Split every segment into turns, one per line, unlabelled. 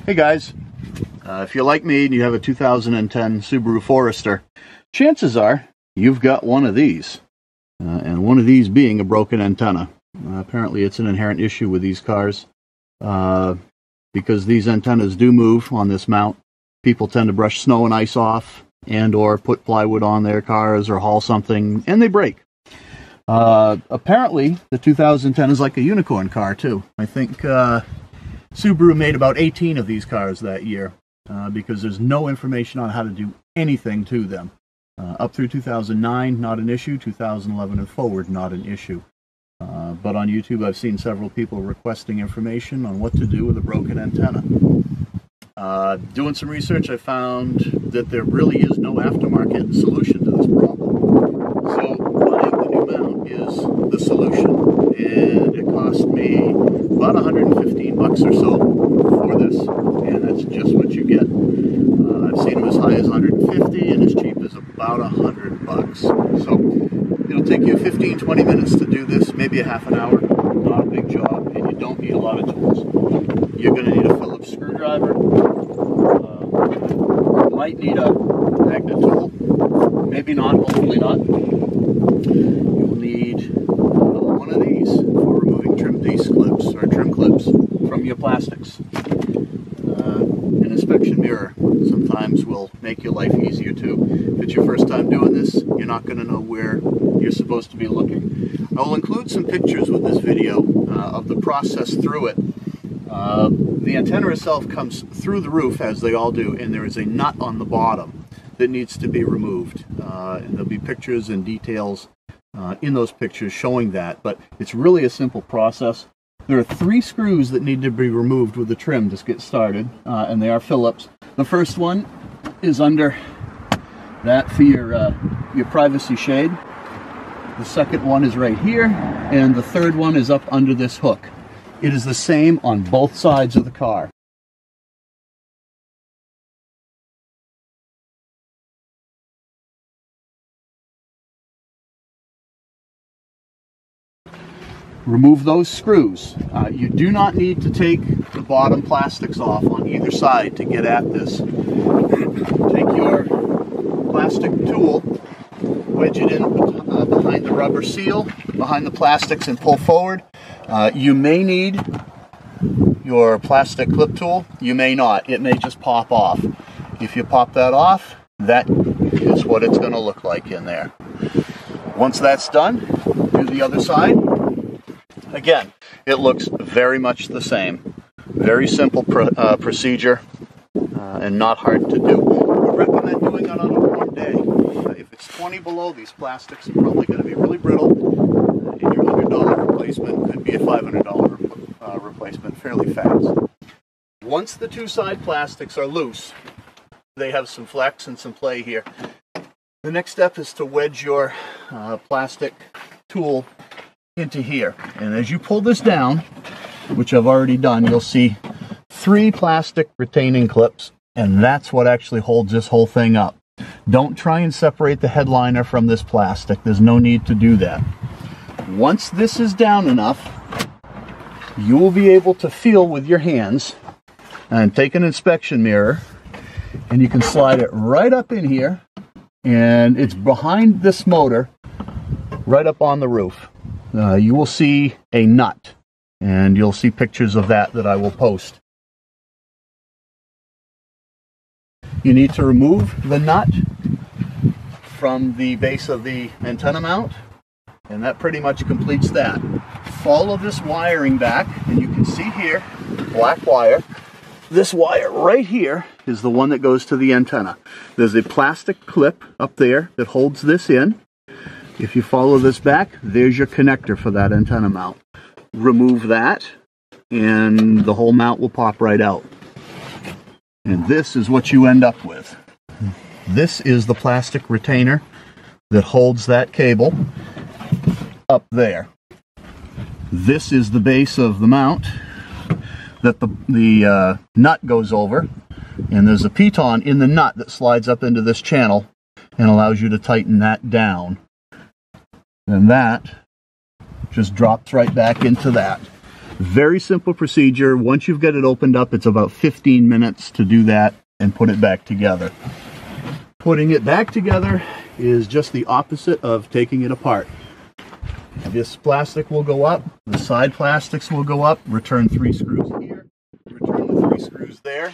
Hey guys, if you're like me and you have a 2010 Subaru Forester, chances are you've got one of these, and one of these being a broken antenna. Apparently it's an inherent issue with these cars, because these antennas do move on this mount. People tend to brush snow and ice off and or put plywood on their cars or haul something, and they break. Apparently the 2010 is like a unicorn car too. I think Subaru made about 18 of these cars that year, because there's no information on how to do anything to them. Up through 2009, not an issue. 2011 and forward, not an issue. But on YouTube, I've seen several people requesting information on what to do with a broken antenna. Doing some research, I found that there really is no aftermarket solution to this problem. So buying the new mount is the solution, and it cost me about 115 bucks or so for this, and that's just what you get. I've seen them as high as 150 and as cheap as about 100 bucks. So it'll take you 15-20 minutes to do this, maybe a half an hour. Not a big job, and you don't need a lot of tools. You're going to need a Phillips screwdriver. You might need a magnet tool. Maybe not, hopefully not. You'll need one of these for removing trim clips or trim clips from your plastics. An inspection mirror sometimes will make your life easier too. If it's your first time doing this, you're not going to know where you're supposed to be looking. I will include some pictures with this video of the process through it. The antenna itself comes through the roof, as they all do, and there is a nut on the bottom that needs to be removed. And there'll be pictures and details in those pictures showing that, but it's really a simple process. There are 3 screws that need to be removed with the trim to get started, and they are Phillips. The first one is under that for your privacy shade. The second one is right here, and the third one is up under this hook. It is the same on both sides of the car. Remove those screws. You do not need to take the bottom plastics off on either side to get at this. Take your plastic tool, wedge it in behind the rubber seal, behind the plastics, and pull forward. You may need your plastic clip tool. You may not. It may just pop off. If you pop that off, that is what it's going to look like in there. Once that's done, do the other side. Again, it looks very much the same. Very simple procedure, and not hard to do. I would recommend doing it on a warm day. If it's 20 below, these plastics are probably going to be really brittle, and your $100 replacement could be a $500 replacement fairly fast. Once the 2 side plastics are loose, they have some flex and some play here. The next step is to wedge your plastic tool into here, and as you pull this down, which I've already done, you'll see 3 plastic retaining clips, and that's what actually holds this whole thing up. Don't try and separate the headliner from this plastic. There's no need to do that. Once this is down enough, you will be able to feel with your hands and take an inspection mirror, and you can slide it right up in here, and it's behind this motor right up on the roof. You will see a nut, and you'll see pictures of that I will post. You need to remove the nut from the base of the antenna mount, and that pretty much completes that. Follow this wiring back, and you can see here, black wire. This wire right here is the one that goes to the antenna. There's a plastic clip up there that holds this in. If you follow this back, there's your connector for that antenna mount. Remove that, and the whole mount will pop right out. And this is what you end up with. This is the plastic retainer that holds that cable up there. This is the base of the mount that the nut goes over, and there's a piton in the nut that slides up into this channel and allows you to tighten that down. And that just drops right back into that. Very simple procedure. Once you've got it opened up, it's about 15 minutes to do that and put it back together. Putting it back together is just the opposite of taking it apart. This plastic will go up, the side plastics will go up, return 3 screws here, return the 3 screws there,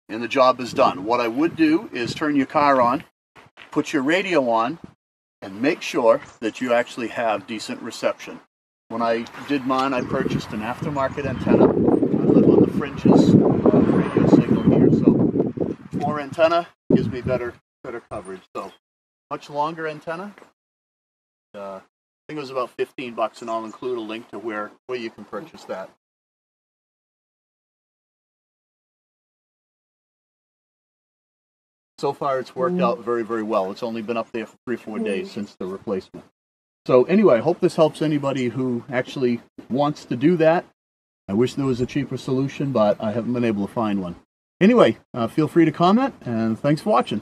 and the job is done. What I would do is turn your car on, put your radio on, and make sure that you actually have decent reception. When I did mine, I purchased an aftermarket antenna. I live on the fringes of radio signal here, so more antenna gives me better coverage. So much longer antenna. I think it was about $15, and I'll include a link to where you can purchase that. So far, it's worked out very, very well. It's only been up there for 3-4 days since the replacement. So anyway, I hope this helps anybody who actually wants to do that. I wish there was a cheaper solution, but I haven't been able to find one. Anyway, feel free to comment, and thanks for watching.